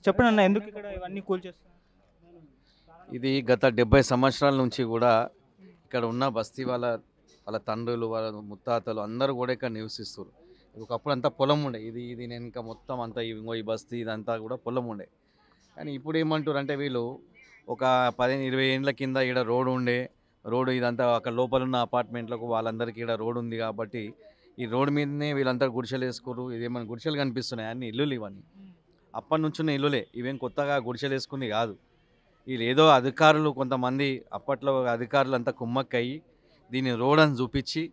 చెప్పండి అన్న, ఎందుకు ఇక్కడ ఇవన్నీ కూల్చేస్తున్నారు? ఇది గత 70 సంవత్సరాల నుంచి కూడా ఇక్కడ ఉన్న బస్తీ వాళ్ళ వాళ్ళ తండ్రులు వాళ్ళ ముత్తాతలు అందరూ కూడా ఇక్కడ నివసిస్తారు. ఒకప్పుడు అంతా పొలం ఉండే. ఇది నేను ఇంకా మొత్తం అంతా ఇంగో ఈ బస్తీ ఇదంతా కూడా పొలం ఉండే. కానీ ఇప్పుడు ఏమంటారు అంటే వీళ్ళు ఒక 15 20 ఏండ్ల కింద ఇక్కడ రోడ్ ఉండే. రోడ్ ఇదంతా అక్కడ లోపల ఉన్న అపార్ట్మెంట్లకు వాళ్ళందరికీ ఇక్కడ రోడ్ ఉంది కాబట్టి ఈ రోడ్ మీదనే వీళ్ళంతా గుడిసెలు వేసుకోరు. ఇదేమన్నా గుడిసెలు కనిపిస్తున్నాయి అన్ని ఇల్లులు ఇవన్నీ. అప్పటి నుంచి ఉన్న ఇల్లులే, ఇవేం కొత్తగా గుడిసెలు వేసుకుంది కాదు. వీళ్ళు ఏదో అధికారులు కొంతమంది అప్పట్లో అధికారులు అంతా కుమ్మక్కయ్యి దీన్ని రోడ్ అని చూపించి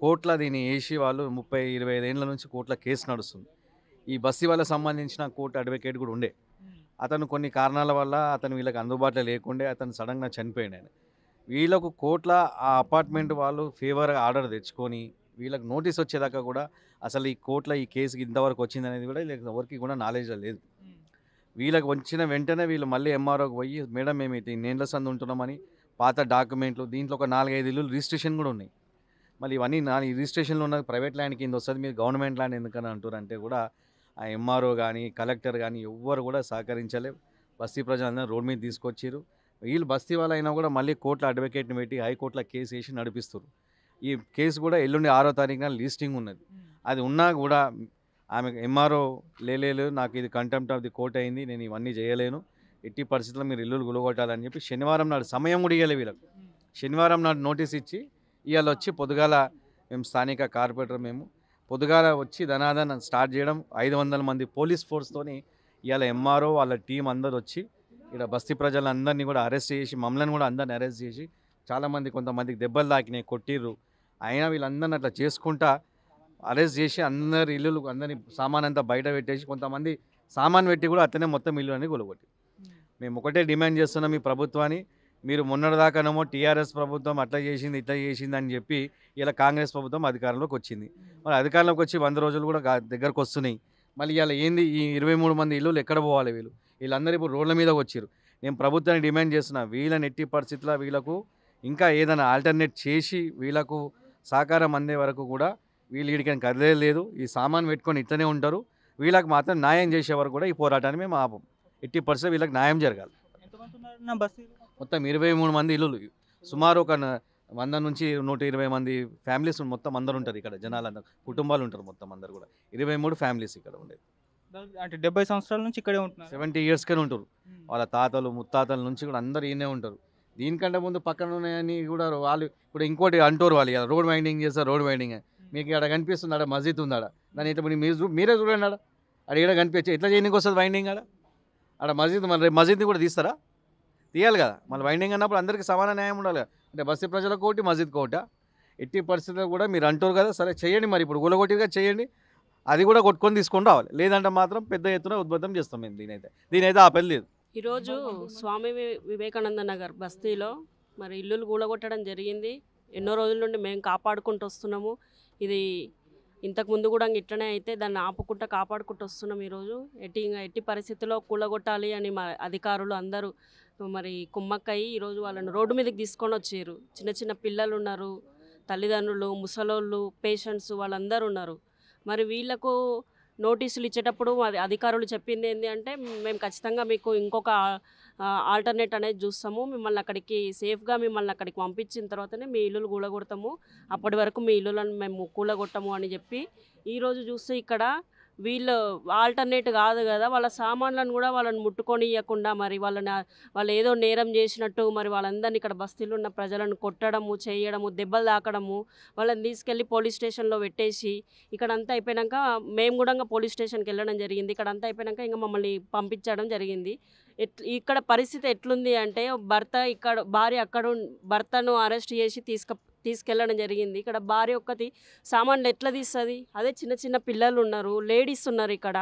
కోర్టులో దీన్ని వేసి వాళ్ళు 30 25 ఏళ్ళ నుంచి కోర్టులో కేసు నడుస్తుంది. ఈ బస్తీ వాళ్ళకి సంబంధించిన కోర్టు అడ్వకేట్ కూడా ఉండే. అతను కొన్ని కారణాల వల్ల అతను వీళ్ళకి అందుబాటులో లేకుండే అతను సడన్గా చనిపోయాడు ఆయన. వీళ్ళకు కోర్టులో ఆ అపార్ట్మెంట్ వాళ్ళు ఫేవర్గా ఆర్డర్ తెచ్చుకొని వీళ్ళకి నోటీస్ వచ్చేదాకా కూడా అసలు ఈ కోర్టులో ఈ కేసుకి ఇంతవరకు వచ్చింది అనేది కూడా వీళ్ళకి ఎవరికి కూడా నాలెడ్జ్ లేదు. వీళ్ళకి వచ్చిన వెంటనే వీళ్ళు మళ్ళీ ఎంఆర్ఓకి పోయి మేడం మేము ఇటు ఇన్నేళ్ల సంది ఉంటున్నామని పాత డాక్యుమెంట్లు దీంట్లో ఒక 4-5 ఇల్లు రిజిస్ట్రేషన్ కూడా ఉన్నాయి. మళ్ళీ ఇవన్నీ ఈ రిజిస్ట్రేషన్లో ఉన్న ప్రైవేట్ ల్యాండ్ కింద వస్తుంది, మీరు గవర్నమెంట్ ల్యాండ్ ఎందుకని అంటారంటే కూడా ఆ ఎంఆర్ఓ కానీ కలెక్టర్ కానీ ఎవ్వరు కూడా సహకరించలే. బస్తీ ప్రజలందరూ రోడ్ మీద తీసుకొచ్చారు. వీళ్ళు బస్తీ వాళ్ళు అయినా కూడా మళ్ళీ కోర్టులో అడ్వకేట్ని పెట్టి హైకోర్టులో కేసు వేసి నడిపిస్తారు. ఈ కేసు కూడా ఎల్లుండి 6వ తారీఖున లిస్టింగ్ ఉన్నది. అది ఉన్నా కూడా ఆమె ఎంఆర్ఓ లేదు నాకు ఇది కంటెంప్ట్ ఆఫ్ ది కోర్ట్ అయింది, నేను ఇవన్నీ చేయలేను, ఎట్టి పరిస్థితుల్లో మీరు ఇల్లులు గులగొట్టాలని చెప్పి శనివారం నాడు సమయం కూడా ఇవ్వలే వీళ్ళకు. శనివారం నాడు నోటీస్ ఇచ్చి ఇవాళ వచ్చి పొద్దుగాల మేము స్థానిక కార్పొరేటర్ మేము పొద్దుగాల వచ్చి ధనాదన స్టార్ట్ చేయడం 500 మంది పోలీస్ ఫోర్స్తోని ఇవాళ ఎంఆర్ఓ వాళ్ళ టీం అందరు వచ్చి ఇక్కడ బస్తీ ప్రజలందరినీ కూడా అరెస్ట్ చేసి మమ్మల్ని కూడా అందరిని అరెస్ట్ చేసి చాలామంది కొంతమందికి దెబ్బలు తాకినాయి, కొట్టిర్రు. అయినా వీళ్ళందరిని అట్లా చేసుకుంటా అరెస్ట్ చేసి అందరి ఇల్లులు అందరి సామాన్ అంతా బయట పెట్టేసి కొంతమంది సామాన్ పెట్టి కూడా అతనే మొత్తం ఇల్లు అని గొలగొట్టి. మేము ఒకటే డిమాండ్ చేస్తున్నాం ఈ ప్రభుత్వాన్ని, మీరు మొన్నటిదాకానేమో టీఆర్ఎస్ ప్రభుత్వం అట్లా చేసింది ఇట్లా చేసింది అని చెప్పి ఇలా కాంగ్రెస్ ప్రభుత్వం అధికారంలోకి వచ్చింది. మరి అధికారంలోకి వచ్చి 100 రోజులు కూడా దగ్గరకు వస్తున్నాయి. మళ్ళీ ఇలా ఏంది ఈ 23 మంది ఇల్లులు ఎక్కడ పోవాలి? వీళ్ళందరూ ఇప్పుడు రోడ్ల మీదకి వచ్చారు. నేను ప్రభుత్వాన్ని డిమాండ్ చేస్తున్నా, వీళ్ళని ఎట్టి పరిస్థితుల్లో వీళ్ళకు ఇంకా ఏదైనా ఆల్టర్నేట్ చేసి వీళ్ళకు సహకారం అందే వరకు కూడా వీళ్ళు వీడికని కదిలేదు. ఈ సామాన్ పెట్టుకొని ఇట్లనే ఉంటారు. వీళ్ళకి మాత్రం న్యాయం చేసే వరకు కూడా ఈ పోరాటాన్ని మేము ఆపం. ఎట్టి పరిస్థితుల్లో వీళ్ళకి న్యాయం జరగాలి. ఎంతమంది ఉన్నారు బస్తీలో? మొత్తం 23 మంది ఇల్లులు, సుమారు ఒక 100 నుంచి 120 మంది ఫ్యామిలీస్ మొత్తం అందరు ఉంటారు ఇక్కడ. జనాలందరూ కుటుంబాలు ఉంటారు మొత్తం అందరు కూడా. 23 ఫ్యామిలీస్ ఇక్కడ ఉండేది. అంటే 70 సంవత్సరాల నుంచి ఇక్కడే ఉంటున్నారు. 70 ఇయర్స్కే ఉంటారు. వాళ్ళ తాతలు ముత్తాతల నుంచి కూడా అందరు ఈయనే ఉంటారు. దీనికంటే ముందు పక్కన ఉన్నాయని కూడా వాళ్ళు ఇప్పుడు ఇంకోటి అంటారు, వాళ్ళు ఇలా రోడ్ వైండింగ్ చేస్తారు. రోడ్ వైండింగ్ మీకు ఇక్కడ కనిపిస్తుంది, ఆడ మస్జిద్ ఉంది, ఆడ దాని ఇట్లా మీరే చూడండి, ఆడ ఇక్కడ కనిపించే ఎట్లా చేయడానికి వస్తుంది వైండింగ్? ఆడ మస్జిద్, మళ్ళీ రేపు మస్జిద్ని కూడా తీస్తారా? తీయాలి కదా. మళ్ళీ వైండింగ్ అన్నప్పుడు అందరికీ సమాన న్యాయం ఉండాలి. అంటే బస్తీ ప్రజలకు ఒకటి మస్జిద్ కోట. ఎట్టి పరిస్థితుల్లో కూడా మీరు అంటారు కదా, సరే చేయండి, మరి ఇప్పుడు గులగొట్టిగా చేయండి, అది కూడా కొట్టుకొని తీసుకొని రావాలి. లేదంటే మాత్రం పెద్ద ఎత్తున ఉద్బద్ధం చేస్తాం మేము. దీనైతే ఆపలేదు. ఈరోజు స్వామి వివేకానంద నగర్ బస్తీలో మరి ఇల్లులు కూలగొట్టడం జరిగింది. ఎన్నో రోజుల నుండి మేము కాపాడుకుంటూ వస్తున్నాము. ఇది ఇంతకుముందు కూడా ఇట్లనే అయితే దాన్ని ఆపుకుంటూ కాపాడుకుంటూ వస్తున్నాం. ఈరోజు ఎట్టి పరిస్థితుల్లో కూలగొట్టాలి అని మా అధికారులు అందరూ మరి కుమ్మక్కయ్యి ఈరోజు వాళ్ళని రోడ్డు మీదకి తీసుకొని వచ్చారు. చిన్న చిన్న పిల్లలు ఉన్నారు, తల్లిదండ్రులు, ముసలోళ్ళు, పేషెంట్స్ వాళ్ళందరూ ఉన్నారు. మరి వీళ్ళకు నోటీసులు ఇచ్చేటప్పుడు మరి అధికారులు చెప్పింది ఏంటి అంటే, మేము ఖచ్చితంగా మీకు ఇంకొక ఆల్టర్నేట్ అనేది చూస్తాము, మిమ్మల్ని అక్కడికి సేఫ్గా మిమ్మల్ని అక్కడికి పంపించిన తర్వాతనే మీ ఇల్లులు కూలగొడతాము, అప్పటి వరకు మీ ఇల్లులను మేము కూలగొట్టము అని చెప్పి ఈరోజు చూస్తే ఇక్కడ వీళ్ళు ఆల్టర్నేట్ కాదు కదా, వాళ్ళ సామాన్లను కూడా వాళ్ళని ముట్టుకొని ఇవ్వకుండా మరి వాళ్ళు ఏదో నేరం చేసినట్టు మరి వాళ్ళందరినీ ఇక్కడ బస్తీలో ఉన్న ప్రజలను కొట్టడము, చేయడము, దెబ్బలు తాకడము, వాళ్ళని తీసుకెళ్ళి పోలీస్ స్టేషన్లో పెట్టేసి ఇక్కడ అంతా అయిపోయాక మేము కూడా పోలీస్ స్టేషన్కి వెళ్ళడం జరిగింది. ఇక్కడ అంతా అయిపోయాక ఇంకా మమ్మల్ని పంపించడం జరిగింది. ఇక్కడ పరిస్థితి ఎట్లుంది అంటే, భార్య భర్తను అరెస్ట్ చేసి తీసుకెళ్ళడం జరిగింది. ఇక్కడ భార్య ఒక్కటి సామాన్లు ఎట్లా తీస్తుంది? అదే చిన్న చిన్న పిల్లలు ఉన్నారు, లేడీస్ ఉన్నారు. ఇక్కడ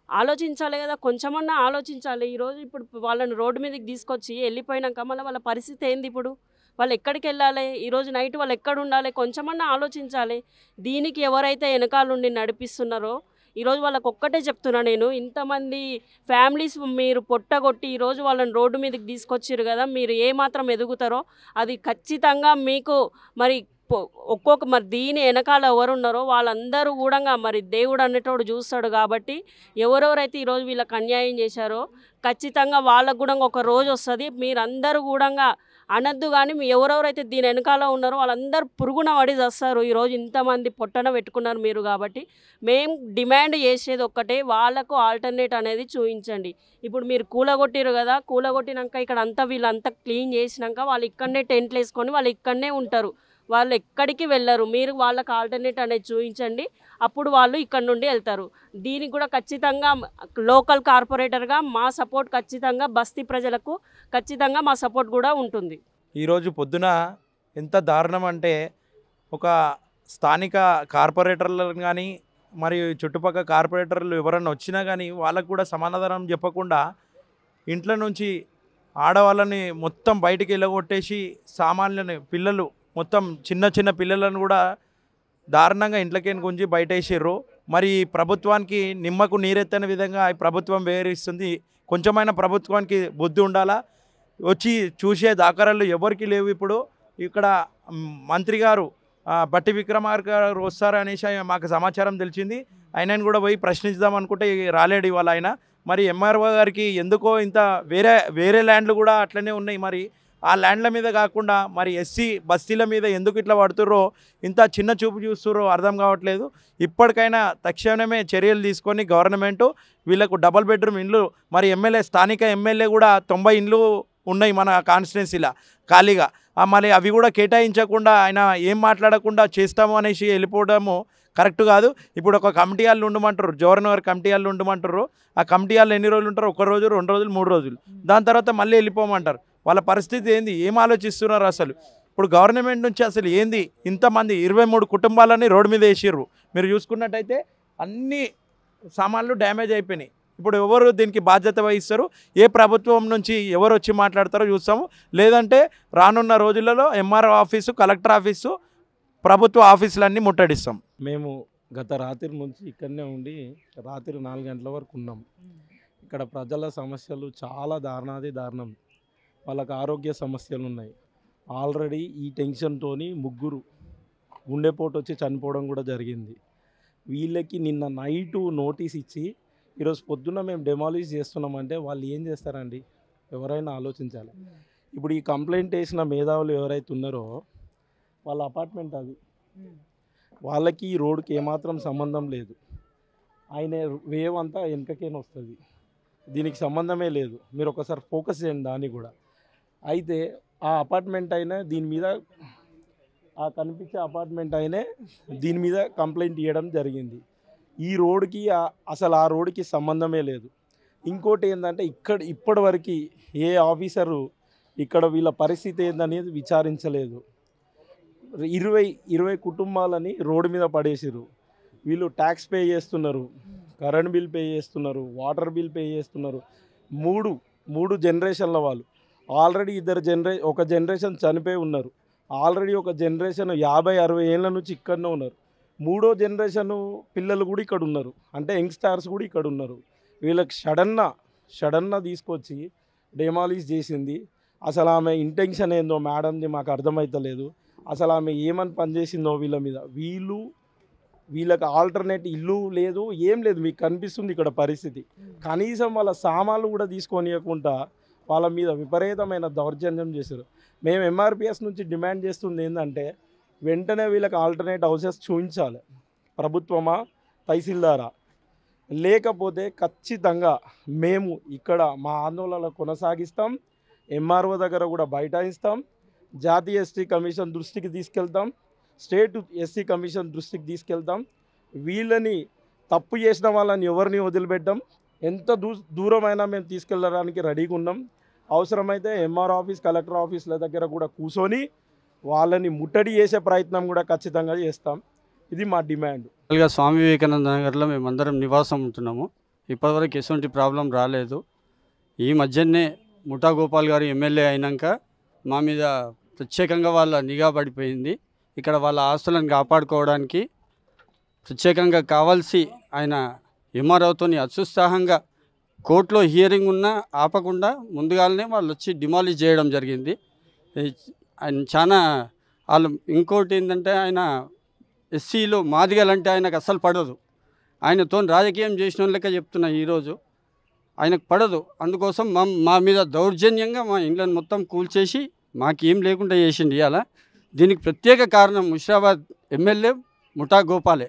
ఆలోచించాలి కదా, కొంచెమన్నా ఆలోచించాలి. ఈరోజు ఇప్పుడు వాళ్ళని రోడ్డు మీదకి తీసుకొచ్చి వెళ్ళిపోయినాక మళ్ళీ వాళ్ళ పరిస్థితి ఏంది? ఇప్పుడు వాళ్ళు ఎక్కడికి వెళ్ళాలి? ఈరోజు నైట్ వాళ్ళు ఎక్కడ ఉండాలి? కొంచెమన్నా ఆలోచించాలి. దీనికి ఎవరైతే వెనకాలండి నడిపిస్తున్నారో ఈరోజు వాళ్ళకు ఒక్కటే చెప్తున్నా నేను, ఇంతమంది ఫ్యామిలీస్ మీరు పొట్టగొట్టి ఈరోజు వాళ్ళని రోడ్డు మీదకి తీసుకొచ్చారు కదా, మీరు ఏమాత్రం ఎదుగుతారో అది ఖచ్చితంగా మీకు మరి ఒక్కొక్క మరి దీని వెనకాల ఎవరు ఉన్నారో వాళ్ళందరూ కూడా మరి దేవుడు అనేటోడు చూస్తాడు. కాబట్టి ఎవరెవరైతే ఈరోజు వీళ్ళకి అన్యాయం చేశారో ఖచ్చితంగా వాళ్ళకు కూడా ఒక రోజు వస్తుంది. మీరందరూ కూడా అనద్దు, కానీ మీ ఎవరెవరైతే దీని వెనకాల ఉన్నారో వాళ్ళందరూ పురుగున పడి చేస్తారు. ఈరోజు ఇంతమంది పొట్టన పెట్టుకున్నారు మీరు. కాబట్టి మేము డిమాండ్ చేసేది ఒక్కటే, వాళ్ళకు ఆల్టర్నేట్ అనేది చూపించండి. ఇప్పుడు మీరు కూలగొట్టిరు కదా, కూలగొట్టినాక ఇక్కడ అంతా వీళ్ళంతా క్లీన్ చేసినాక వాళ్ళు ఇక్కడనే టెంట్లు వేసుకొని వాళ్ళు ఇక్కడనే ఉంటారు, వాళ్ళు ఎక్కడికి వెళ్ళరు. మీరు వాళ్ళకి ఆల్టర్నేట్ అనేది చూపించండి, అప్పుడు వాళ్ళు ఇక్కడ నుండి వెళ్తారు. దీనికి కూడా ఖచ్చితంగా లోకల్ కార్పొరేటర్గా మా సపోర్ట్ ఖచ్చితంగా బస్తీ ప్రజలకు ఖచ్చితంగా మా సపోర్ట్ కూడా ఉంటుంది. ఈరోజు పొద్దున ఎంత దారుణం అంటే, ఒక స్థానిక కార్పొరేటర్లను కానీ మరియు చుట్టుపక్కల కార్పొరేటర్లు ఎవరన్నా వచ్చినా కానీ వాళ్ళకు కూడా సమాధానం చెప్పకుండా ఇంట్లో నుంచి ఆడవాళ్ళని మొత్తం బయటికి వెళ్ళగొట్టేసి సామాన్యులని పిల్లలు మొత్తం చిన్న చిన్న పిల్లలను కూడా దారుణంగా ఇంట్లోకి గుంజి బయట వేసారు. మరి ప్రభుత్వానికి నిమ్మకు నీరెత్తని విధంగా ఈ ప్రభుత్వం వ్యవహరిస్తుంది. కొంచెమైనా ప్రభుత్వానికి బుద్ధి ఉండాలా. వచ్చి చూసే దాఖరాలు ఎవరికి లేవు. ఇప్పుడు ఇక్కడ మంత్రి గారు బట్టి విక్రమార్క గారు వస్తారనేసి మాకు సమాచారం తెలిసింది. ఆయనను కూడా పోయి ప్రశ్నిద్దాం అనుకుంటే రాలేడు ఇవాళ ఆయన. మరి ఎంఆర్ఓ గారికి ఎందుకో ఇంత వేరే ల్యాండ్లు కూడా అట్లనే ఉన్నాయి. మరి ఆ ల్యాండ్ల మీద కాకుండా మరి ఎస్సీ బస్తీల మీద ఎందుకు ఇట్లా పడుతుర్రో, ఇంత చిన్న చూపు చూస్తుర్రో అర్థం కావట్లేదు. ఇప్పటికైనా తక్షణమే చర్యలు తీసుకొని గవర్నమెంటు వీళ్ళకు డబల్ బెడ్రూమ్ ఇండ్లు, మరి స్థానిక ఎమ్మెల్యే కూడా 90 ఇండ్లు ఉన్నాయి మన కాన్స్టిట్యున్సీలో ఖాళీగా, మరి అవి కూడా కేటాయించకుండా ఆయన ఏం మాట్లాడకుండా చేస్తాము అనేసి వెళ్ళిపోవడము కరెక్ట్ కాదు. ఇప్పుడు ఒక కమిటీ వాళ్ళు ఉండమంటారు, జవహర్నగర్ కమిటీ వాళ్ళు ఉండమంటారు. ఆ కమిటీ వాళ్ళు ఎన్ని రోజులు ఉంటారు? 1 రోజు, 2 రోజులు, 3 రోజులు. దాని తర్వాత మళ్ళీ వెళ్ళిపోమంటారు. వాళ్ళ పరిస్థితి ఏంది? ఏం ఆలోచిస్తున్నారు అసలు? ఇప్పుడు గవర్నమెంట్ నుంచి అసలు ఏంది? ఇంతమంది 23 కుటుంబాలని రోడ్డు మీద వేసిర్రు. మీరు చూసుకున్నట్టయితే అన్ని సామాన్లు డ్యామేజ్ అయిపోయినాయి. ఇప్పుడు ఎవరు దీనికి బాధ్యత వహిస్తారు? ఏ ప్రభుత్వం నుంచి ఎవరు వచ్చి మాట్లాడతారో చూస్తాము. లేదంటే రానున్న రోజులలో ఎంఆర్ఓ ఆఫీసు, కలెక్టర్ ఆఫీసు, ప్రభుత్వ ఆఫీసులన్నీ ముట్టడిస్తాం. మేము గత రాత్రి నుంచి ఇక్కడనే ఉండి రాత్రి 4 గంటల వరకు ఉన్నాం. ఇక్కడ ప్రజల సమస్యలు చాలా దారుణం. వాళ్ళకి ఆరోగ్య సమస్యలు ఉన్నాయి. ఆల్రెడీ ఈ టెన్షన్తోని 3 గుండెపోటు వచ్చి చనిపోవడం కూడా జరిగింది. వీళ్ళకి నిన్న నైటు నోటీస్ ఇచ్చి ఈరోజు పొద్దున్న మేము డెమాలిష్ చేస్తున్నామంటే వాళ్ళు ఏం చేస్తారండి? ఎవరైనా ఆలోచించాలి. ఇప్పుడు ఈ కంప్లైంట్ వేసిన మేధావులు ఎవరైతే ఉన్నారో వాళ్ళ అపార్ట్మెంట్ అది, వాళ్ళకి ఈ రోడ్డుకి ఏమాత్రం సంబంధం లేదు. ఆయన వేవ్ అంతా వెనకకేనే వస్తుంది, దీనికి సంబంధమే లేదు. మీరు ఒకసారి ఫోకస్ చేయండి దాన్ని కూడా. అయితే ఆ అపార్ట్మెంట్ అయినా దీని మీద, ఆ కనిపించే అపార్ట్మెంట్ అయినా దీని మీద కంప్లైంట్ ఇవ్వడం జరిగింది. ఈ రోడ్డుకి అసలు ఆ రోడ్డుకి సంబంధమే లేదు. ఇంకోటి ఏంటంటే ఇప్పటివరకు ఏ ఆఫీసరు ఇక్కడ వీళ్ళ పరిస్థితి ఏందనేది విచారించలేదు. 20 కుటుంబాలని రోడ్డు మీద పడేసారు. వీళ్ళు ట్యాక్స్ పే చేస్తున్నారు, కరెంట్ బిల్ పే చేస్తున్నారు, వాటర్ బిల్ పే చేస్తున్నారు. మూడు జనరేషన్ల వాళ్ళు. ఆల్రెడీ ఒక జనరేషన్ చనిపోయి ఉన్నారు. ఆల్రెడీ ఒక జనరేషన్ 50-60 ఏళ్ళ నుంచి ఇక్కడనే ఉన్నారు. 3వ జనరేషను పిల్లలు కూడా ఇక్కడ ఉన్నారు. అంటే యంగ్స్టార్స్ కూడా ఇక్కడ ఉన్నారు. వీళ్ళకి సడన్గా తీసుకొచ్చి డెమాలిష్ చేసింది. అసలు ఆమె ఇంటెన్షన్ ఏందో మేడంది మాకు అర్థమవుతలేదు. అసలు ఆమె ఏమని పనిచేసిందో వీళ్ళ మీద. వీళ్ళకి ఆల్టర్నేట్ ఇల్లు లేదు, ఏం లేదు. మీకు కనిపిస్తుంది ఇక్కడ పరిస్థితి. కనీసం వాళ్ళ సామాన్లు కూడా తీసుకొనియకుండా వాళ్ళ మీద విపరీతమైన దౌర్జన్యం చేశారు. మేము ఎంఆర్పిఎస్ నుంచి డిమాండ్ చేస్తుంది ఏంటంటే, వెంటనే వీళ్ళకి ఆల్టర్నేట్ హౌసెస్ చూపించాలి ప్రభుత్వమా, తహసీల్దారా. లేకపోతే ఖచ్చితంగా మేము ఇక్కడ మా ఆందోళన కొనసాగిస్తాం. ఎంఆర్ఓ దగ్గర కూడా బైఠాయిస్తాం. జాతీయ ఎస్టీ కమిషన్ దృష్టికి తీసుకెళ్తాం, స్టేట్ ఎస్సీ కమిషన్ దృష్టికి తీసుకెళ్తాం. వీళ్ళని తప్పు చేసిన వాళ్ళని ఎవరిని వదిలిపెట్టాం. ఎంత దూరమైనా మేము తీసుకెళ్ళడానికి రెడీగా ఉన్నాం. అవసరమైతే ఎంఆర్ ఆఫీస్, కలెక్టర్ ఆఫీసుల దగ్గర కూడా కూర్చొని వాళ్ళని ముట్టడి చేసే ప్రయత్నం కూడా ఖచ్చితంగా చేస్తాం. ఇది మా డిమాండ్. స్వామి వివేకానంద నగర్లో మేమందరం నివాసం ఉంటున్నాము. ఇప్పటివరకు ఎటువంటి ప్రాబ్లం రాలేదు. ఈ మధ్యనే ముఠా గోపాల్ గారు ఎమ్మెల్యే అయినాక మా మీద ప్రత్యేకంగా వాళ్ళ నిఘా పడిపోయింది. ఇక్కడ వాళ్ళ ఆస్తులను కాపాడుకోవడానికి ప్రత్యేకంగా కావాల్సి ఆయన ఎంఆర్ఓతో అత్యుత్సాహంగా కోర్టులో హియరింగ్ ఉన్నా ఆపకుండా ముందుగానే వాళ్ళు వచ్చి డిమాలిష్ చేయడం జరిగింది. ఆయన చాలా వాళ్ళు ఇంకోటి ఏంటంటే ఆయన ఎస్సీలో మాదిగలంటే ఆయనకు అస్సలు పడదు. ఆయనతో రాజకీయం చేసిన లెక్క చెప్తున్నా ఈరోజు ఆయనకు పడదు. అందుకోసం మా మీద దౌర్జన్యంగా మా ఇండ్లను మొత్తం కూల్చేసి మాకేం లేకుండా చేసిండు ఇవాళ. దీనికి ప్రత్యేక కారణం ముషిరాబాద్ ఎమ్మెల్యే ముఠా గోపాలే.